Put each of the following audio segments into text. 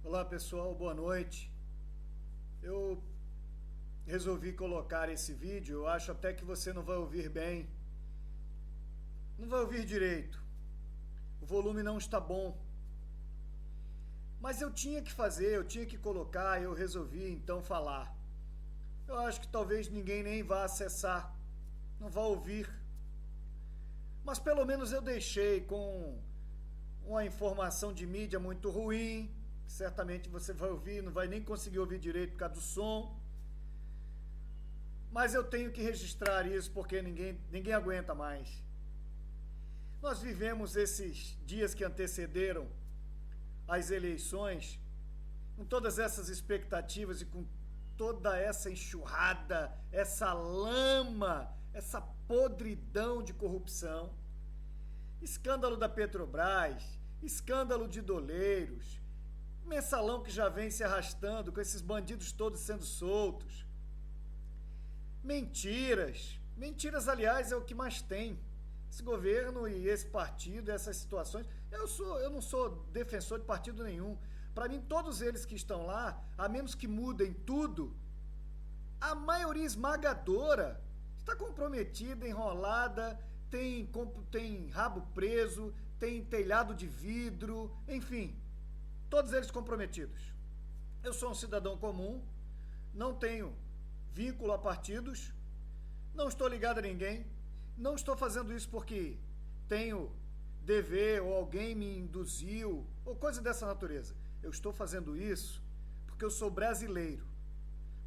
Olá pessoal, boa noite. Eu resolvi colocar esse vídeo, eu acho até que você não vai ouvir bem. Não vai ouvir direito. O volume não está bom. Mas eu tinha que fazer, eu tinha que colocar, eu resolvi então falar. Eu acho que talvez ninguém nem vá acessar, não vá ouvir. Mas pelo menos eu deixei com uma informação de mídia muito ruim, que certamente você vai ouvir, não vai nem conseguir ouvir direito por causa do som. Mas eu tenho que registrar isso porque ninguém aguenta mais. Nós vivemos esses dias que antecederam as eleições, com todas essas expectativas e com toda essa enxurrada, essa lama, essa podridão de corrupção. Escândalo da Petrobras, escândalo de doleiros, mensalão que já vem se arrastando com esses bandidos todos sendo soltos. Mentiras, aliás, é o que mais tem. Esse governo e esse partido, essas situações. Eu não sou defensor de partido nenhum. Para mim, todos eles que estão lá, a menos que mudem tudo, a maioria esmagadora está comprometida, enrolada, tem rabo preso, tem telhado de vidro, enfim, todos eles comprometidos. Eu sou um cidadão comum, não tenho vínculo a partidos, não estou ligado a ninguém, não estou fazendo isso porque tenho dever ou alguém me induziu ou coisa dessa natureza. Eu estou fazendo isso porque eu sou brasileiro,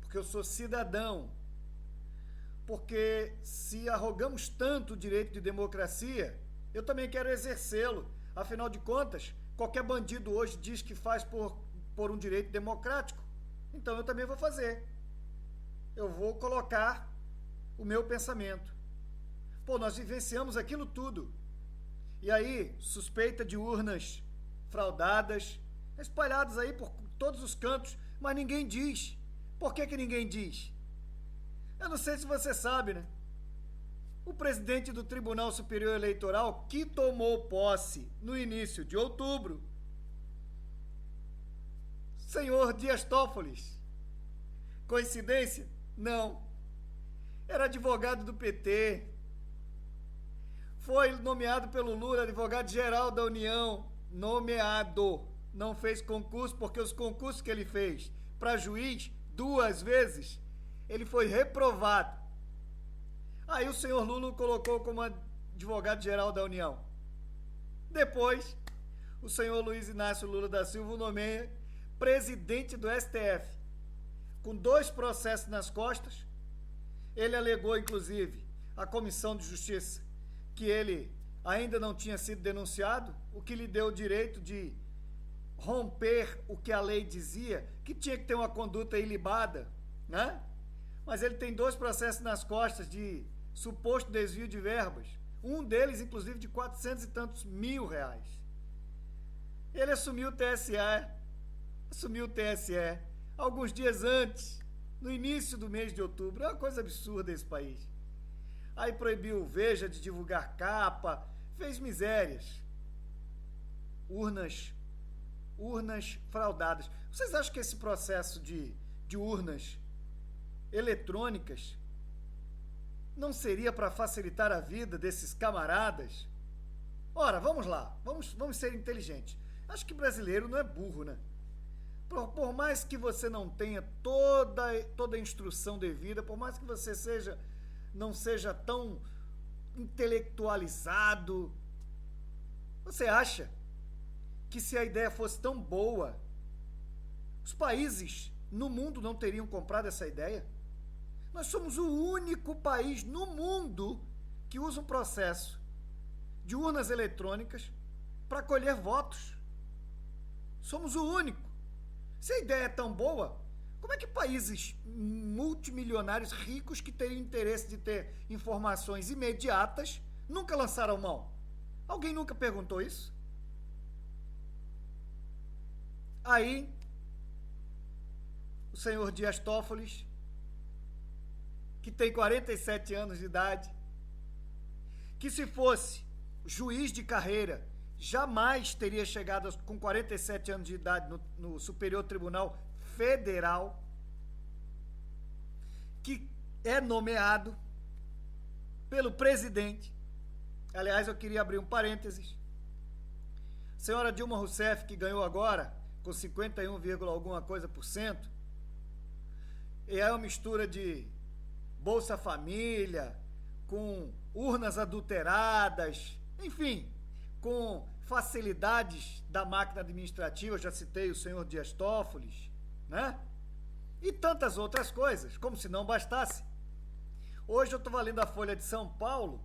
porque eu sou cidadão, porque se arrogamos tanto o direito de democracia, eu também quero exercê-lo. Afinal de contas, qualquer bandido hoje diz que faz por um direito democrático, então eu também vou fazer. Eu vou colocar o meu pensamento. Pô, nós vivenciamos aquilo tudo. E aí, suspeita de urnas fraudadas, espalhadas aí por todos os cantos, mas ninguém diz. Por que ninguém diz? Eu não sei se você sabe, né? O presidente do Tribunal Superior Eleitoral, que tomou posse no início de outubro, senhor Dias Toffoli. Coincidência? Não. Era advogado do PT. Foi nomeado pelo Lula, advogado-geral da União. Nomeado. Não fez concurso, porque os concursos que ele fez para juiz, 2 vezes, ele foi reprovado. Aí o senhor Lula o colocou como advogado-geral da União. Depois, o senhor Luiz Inácio Lula da Silva o nomeia presidente do STF, com 2 processos nas costas. Ele alegou, inclusive, à Comissão de Justiça que ele ainda não tinha sido denunciado, o que lhe deu o direito de romper o que a lei dizia, que tinha que ter uma conduta ilibada, né? Mas ele tem 2 processos nas costas de suposto desvio de verbas, um deles, inclusive, de 400 e tantos mil reais. Ele assumiu o TSE, alguns dias antes, no início do mês de outubro. É uma coisa absurda esse país. Aí proibiu o Veja de divulgar capa, fez misérias. Urnas fraudadas. Vocês acham que esse processo de urnas eletrônicas não seria para facilitar a vida desses camaradas? Ora, vamos lá, vamos ser inteligentes. Acho que brasileiro não é burro, né? Por mais que você não tenha toda a instrução devida, por mais que você não seja tão intelectualizado, você acha que se a ideia fosse tão boa, os países no mundo não teriam comprado essa ideia? Nós somos o único país no mundo que usa um processo de urnas eletrônicas para colher votos. Somos o único. Se a ideia é tão boa, como é que países multimilionários ricos que têm interesse de ter informações imediatas nunca lançaram mão? Alguém nunca perguntou isso? Aí, o senhor Dias Toffoli, que tem 47 anos de idade, que se fosse juiz de carreira jamais teria chegado com 47 anos de idade no Superior Tribunal Federal, que é nomeado pelo presidente. Aliás, eu queria abrir um parênteses. Senhora Dilma Rousseff, que ganhou agora, com 51, alguma coisa por cento, e é uma mistura de Bolsa Família, com urnas adulteradas, enfim, com facilidades da máquina administrativa, eu já citei o senhor Dias Toffoli, né? E tantas outras coisas, como se não bastasse. Hoje eu estou lendo a Folha de São Paulo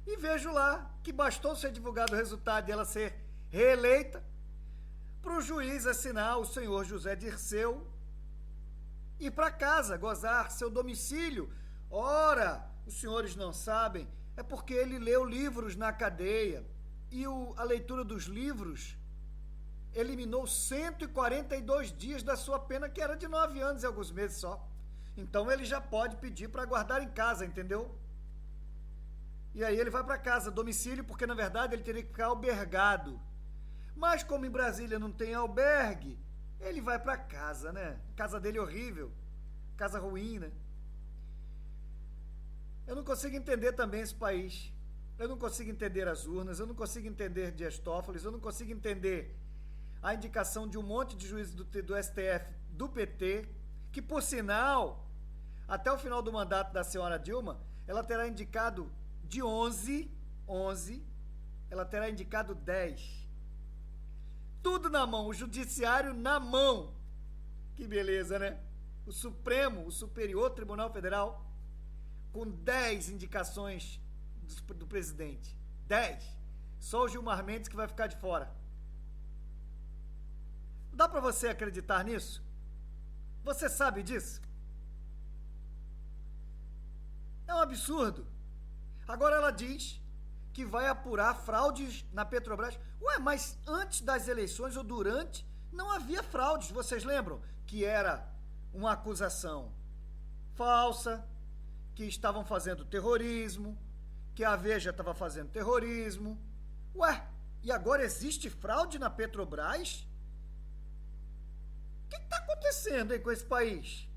e vejo lá que bastou ser divulgado o resultado e ela ser reeleita para o juiz assinar o senhor José Dirceu ir para casa, gozar seu domicílio. Ora, os senhores não sabem, é porque ele leu livros na cadeia e a leitura dos livros eliminou 142 dias da sua pena, que era de 9 anos e alguns meses só. Então ele já pode pedir para guardar em casa, entendeu? E aí ele vai para casa, domicílio, porque na verdade ele teria que ficar albergado. Mas como em Brasília não tem albergue, ele vai para casa, né? Casa dele é horrível, casa ruim, né? Eu não consigo entender também esse país. Eu não consigo entender as urnas, eu não consigo entender Dias Toffoli, eu não consigo entender a indicação de um monte de juízes do STF, do PT, que, por sinal, até o final do mandato da senhora Dilma, ela terá indicado de 11, ela terá indicado 10. Tudo na mão, o judiciário na mão. Que beleza, né? O Supremo, o Superior Tribunal Federal, com 10 indicações do presidente. 10. Só o Gilmar Mendes que vai ficar de fora. Dá pra você acreditar nisso? Você sabe disso? É um absurdo. Agora ela diz que vai apurar fraudes na Petrobras. Ué, mas antes das eleições ou durante, não havia fraudes. Vocês lembram que era uma acusação falsa, que estavam fazendo terrorismo, que a Veja estava fazendo terrorismo. Ué, e agora existe fraude na Petrobras? O que está acontecendo aí com esse país?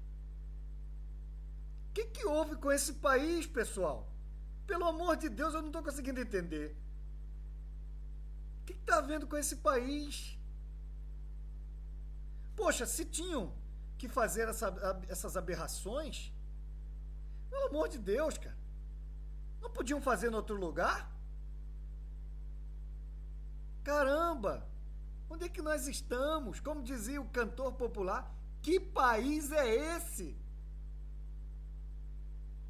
O que houve com esse país, pessoal? Pelo amor de Deus, eu não estou conseguindo entender. O que está havendo com esse país? Poxa, se tinham que fazer essas aberrações, pelo amor de Deus, cara, não podiam fazer em outro lugar? Caramba! Onde é que nós estamos? Como dizia o cantor popular, que país é esse?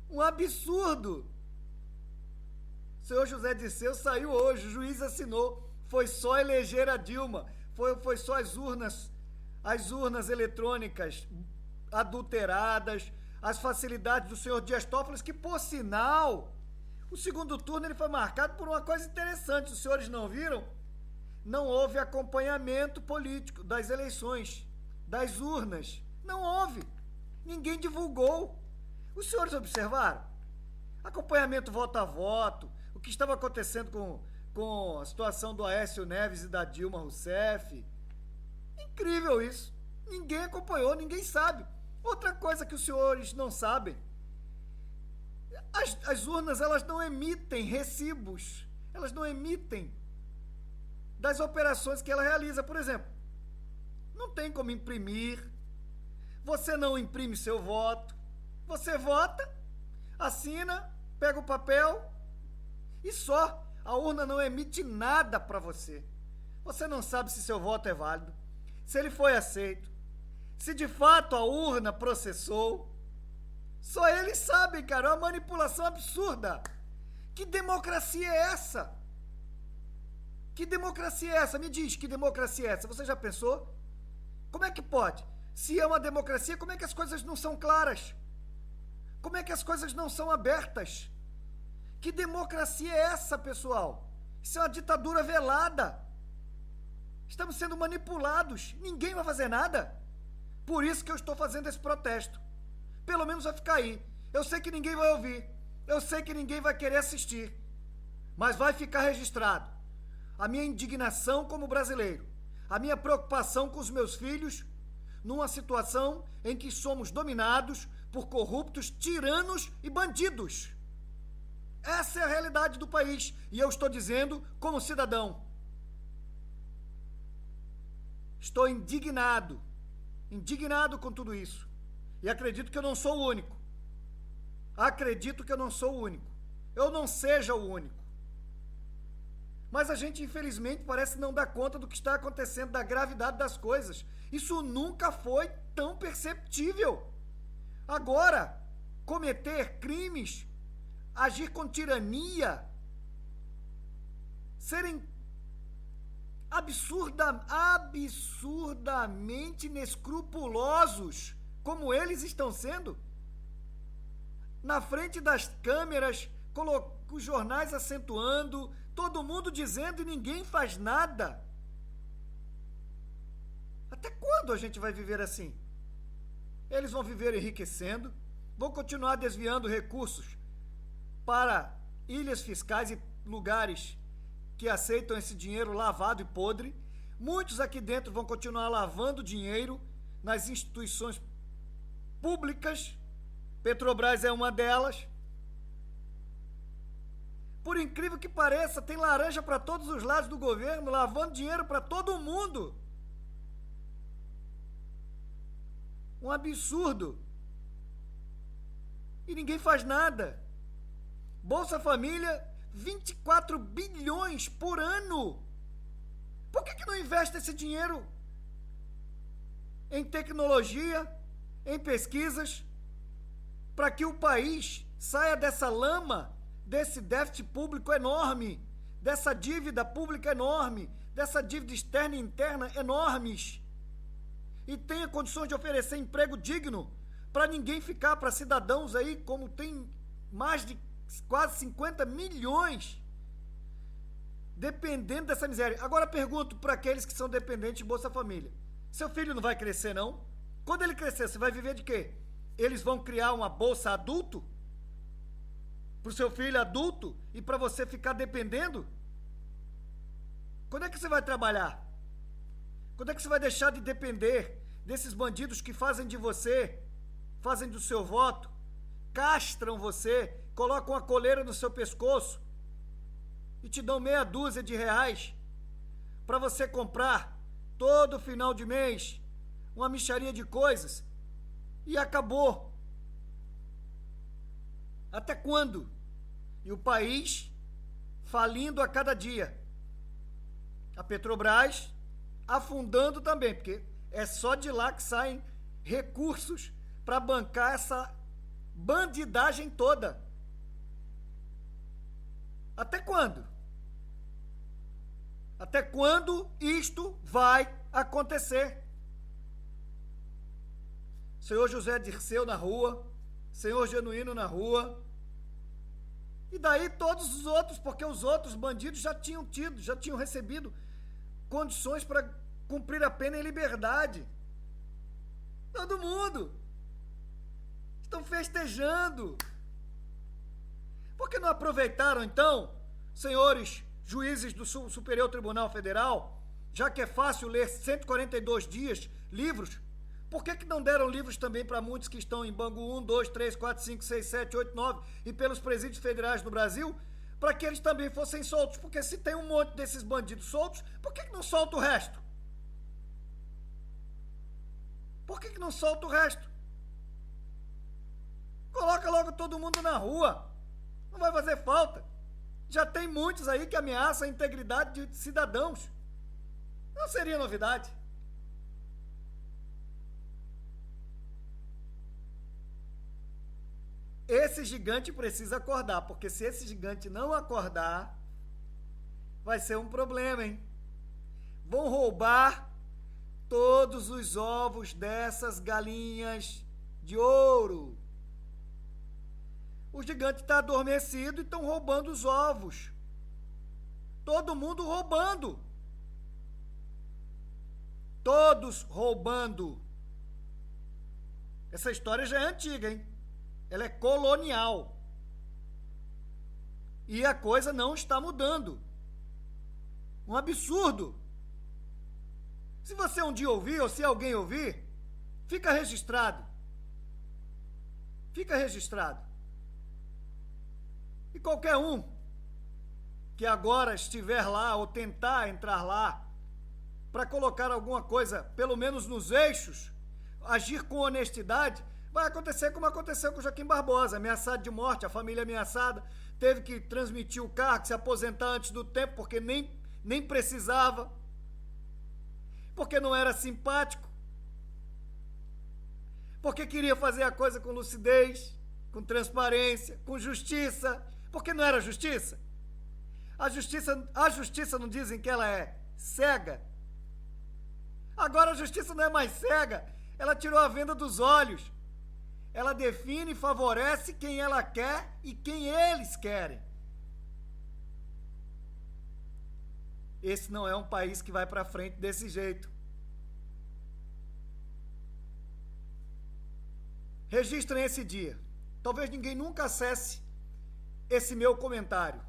Um absurdo! O senhor José Dirceu saiu hoje, o juiz assinou. Foi só eleger a Dilma. Foi só as urnas eletrônicas adulteradas, as facilidades do senhor Dias Toffoli, que, por sinal, o segundo turno ele foi marcado por uma coisa interessante. Os senhores não viram? Não houve acompanhamento político das eleições, das urnas. Não houve. Ninguém divulgou. Os senhores observaram? Acompanhamento voto a voto, o que estava acontecendo com a situação do Aécio Neves e da Dilma Rousseff. Incrível isso. Ninguém acompanhou, ninguém sabe. Outra coisa que os senhores não sabem, as urnas, elas não emitem recibos, elas não emitem das operações que ela realiza. Por exemplo, não tem como imprimir, você não imprime seu voto, você vota, assina, pega o papel e só. A urna não emite nada para você. Você não sabe se seu voto é válido, se ele foi aceito, se de fato a urna processou. Só eles sabem, cara, é uma manipulação absurda. Que democracia é essa? Que democracia é essa? Me diz, que democracia é essa? Você já pensou? Como é que pode? Se é uma democracia, como é que as coisas não são claras? Como é que as coisas não são abertas? Que democracia é essa, pessoal? Isso é uma ditadura velada. Estamos sendo manipulados. Ninguém vai fazer nada. Por isso que eu estou fazendo esse protesto. Pelo menos vai ficar aí. Eu sei que ninguém vai ouvir. Eu sei que ninguém vai querer assistir. Mas vai ficar registrado. a minha indignação como brasileiro, a minha preocupação com os meus filhos, numa situação em que somos dominados por corruptos, tiranos e bandidos. Essa é a realidade do país, e eu estou dizendo como cidadão. Estou indignado com tudo isso. E acredito que eu não sou o único. Eu não seja o único. Mas a gente, infelizmente, parece não dar conta do que está acontecendo, da gravidade das coisas. Isso nunca foi tão perceptível. Agora, cometer crimes, agir com tirania, serem absurdamente inescrupulosos, como eles estão sendo, na frente das câmeras, os jornais acentuando, todo mundo dizendo e ninguém faz nada. Até quando a gente vai viver assim? Eles vão viver enriquecendo, vão continuar desviando recursos para ilhas fiscais e lugares que aceitam esse dinheiro lavado e podre. Muitos aqui dentro vão continuar lavando dinheiro nas instituições públicas. Petrobras é uma delas. Por incrível que pareça, tem laranja para todos os lados do governo, lavando dinheiro para todo mundo. Um absurdo. E ninguém faz nada. Bolsa Família, 24 bilhões por ano. Por que não investe esse dinheiro em tecnologia, em pesquisas, para que o país saia dessa lama, desse déficit público enorme, dessa dívida pública enorme, dessa dívida externa e interna enormes, e tenha condições de oferecer emprego digno para ninguém ficar, para cidadãos aí, como tem mais de quase 50 milhões, dependendo dessa miséria. Agora pergunto para aqueles que são dependentes de Bolsa Família: seu filho não vai crescer, não? Quando ele crescer, você vai viver de quê? Eles vão criar uma bolsa adulto para o seu filho adulto e para você ficar dependendo? Quando é que você vai trabalhar? Quando é que você vai deixar de depender desses bandidos que fazem de você, fazem do seu voto, castram você, colocam a coleira no seu pescoço e te dão meia dúzia de reais para você comprar todo final de mês uma mixaria de coisas e acabou? Até quando? E o país falindo a cada dia. A Petrobras afundando também, porque é só de lá que saem recursos para bancar essa bandidagem toda. Até quando? Até quando isto vai acontecer? Senhor José Dirceu na rua, senhor Genuíno na rua, e daí todos os outros, porque os outros bandidos já tinham recebido condições para cumprir a pena em liberdade. Todo mundo estão festejando. Por que não aproveitaram, então, senhores juízes do Superior Tribunal Federal, já que é fácil ler 142 dias livros, por que não deram livros também para muitos que estão em Bangu 1, 2, 3, 4, 5, 6, 7, 8, 9 e pelos presídios federais no Brasil, para que eles também fossem soltos? Porque se tem um monte desses bandidos soltos, por que não solta o resto? Por que não solta o resto? Coloca logo todo mundo na rua. Não vai fazer falta. Já tem muitos aí que ameaçam a integridade de cidadãos. Não seria novidade. Esse gigante precisa acordar, porque se esse gigante não acordar, vai ser um problema, hein? Vão roubar todos os ovos dessas galinhas de ouro. O gigante está adormecido e estão roubando os ovos. Todo mundo roubando. Todos roubando. Essa história já é antiga, hein? Ela é colonial. E a coisa não está mudando. Um absurdo. Se você um dia ouvir, ou se alguém ouvir, fica registrado. Fica registrado. E qualquer um que agora estiver lá ou tentar entrar lá para colocar alguma coisa, pelo menos nos eixos, agir com honestidade, vai acontecer como aconteceu com o Joaquim Barbosa, ameaçado de morte, a família ameaçada, teve que transmitir o cargo, se aposentar antes do tempo, porque nem precisava, porque não era simpático, porque queria fazer a coisa com lucidez, com transparência, com justiça, porque não era justiça. A justiça não dizem que ela é cega? Agora a justiça não é mais cega, ela tirou a venda dos olhos. Ela define e favorece quem ela quer e quem eles querem. Esse não é um país que vai para frente desse jeito. Registrem esse dia. Talvez ninguém nunca acesse esse meu comentário.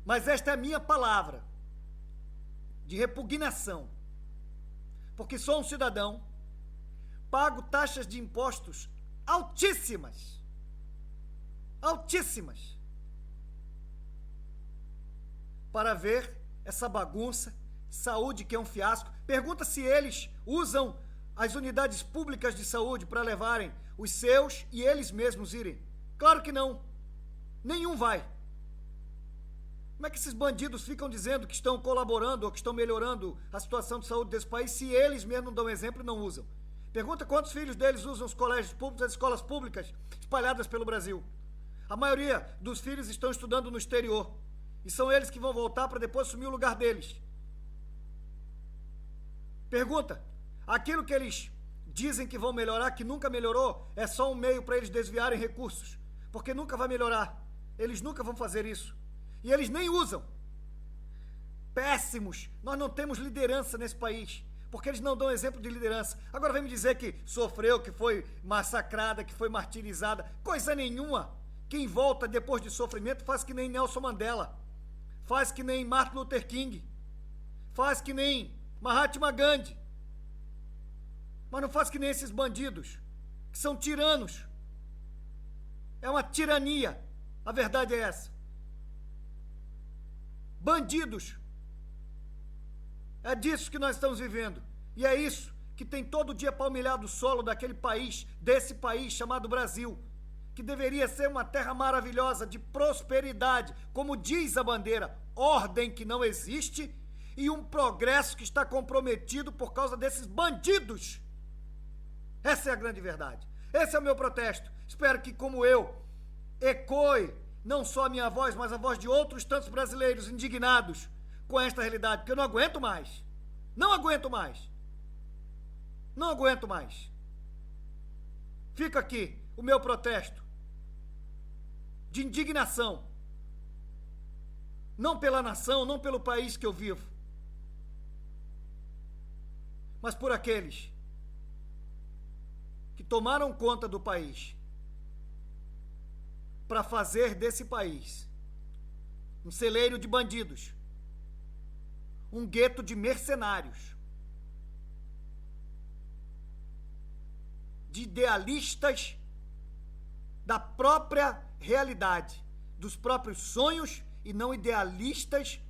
Mas esta é a minha palavra de repugnação. Porque sou um cidadão, pago taxas de impostos altíssimas. Altíssimas. Para ver essa bagunça, saúde que é um fiasco. Pergunta se eles usam as unidades públicas de saúde para levarem os seus e eles mesmos irem. Claro que não. Nenhum vai. Como é que esses bandidos ficam dizendo que estão colaborando ou que estão melhorando a situação de saúde desse país se eles mesmos não dão exemplo e não usam? Pergunta quantos filhos deles usam os colégios públicos, as escolas públicas espalhadas pelo Brasil. A maioria dos filhos estão estudando no exterior. E são eles que vão voltar para depois assumir o lugar deles. Pergunta, aquilo que eles dizem que vão melhorar, que nunca melhorou, é só um meio para eles desviarem recursos. Porque nunca vai melhorar. Eles nunca vão fazer isso. E eles nem usam. Péssimos. Nós não temos liderança nesse país, porque eles não dão exemplo de liderança. Agora vem me dizer que sofreu, que foi massacrada, que foi martirizada. Coisa nenhuma. Quem volta depois de sofrimento faz que nem Nelson Mandela. Faz que nem Martin Luther King. Faz que nem Mahatma Gandhi. Mas não faz que nem esses bandidos, que são tiranos. É uma tirania. A verdade é essa. Bandidos. É disso que nós estamos vivendo. E é isso que tem todo dia palmilhado o solo daquele país, desse país chamado Brasil, que deveria ser uma terra maravilhosa de prosperidade, como diz a bandeira, ordem que não existe e um progresso que está comprometido por causa desses bandidos. Essa é a grande verdade. Esse é o meu protesto. Espero que, como eu, ecoe não só a minha voz, mas a voz de outros tantos brasileiros indignados com esta realidade, porque eu não aguento mais. Não aguento mais. Não aguento mais. Fica aqui o meu protesto de indignação. Não pela nação, não pelo país que eu vivo, mas por aqueles que tomaram conta do país para fazer desse país um celeiro de bandidos, um gueto de mercenários, de idealistas da própria realidade, dos próprios sonhos e não idealistas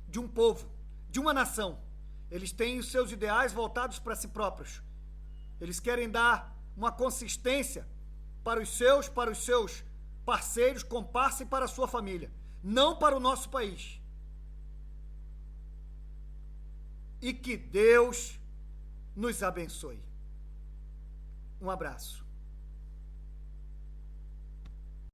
de um povo, de uma nação. Eles têm os seus ideais voltados para si próprios. Eles querem dar uma consistência para os seus parceiros, comparsas e para a sua família, não para o nosso país. E que Deus nos abençoe. Um abraço.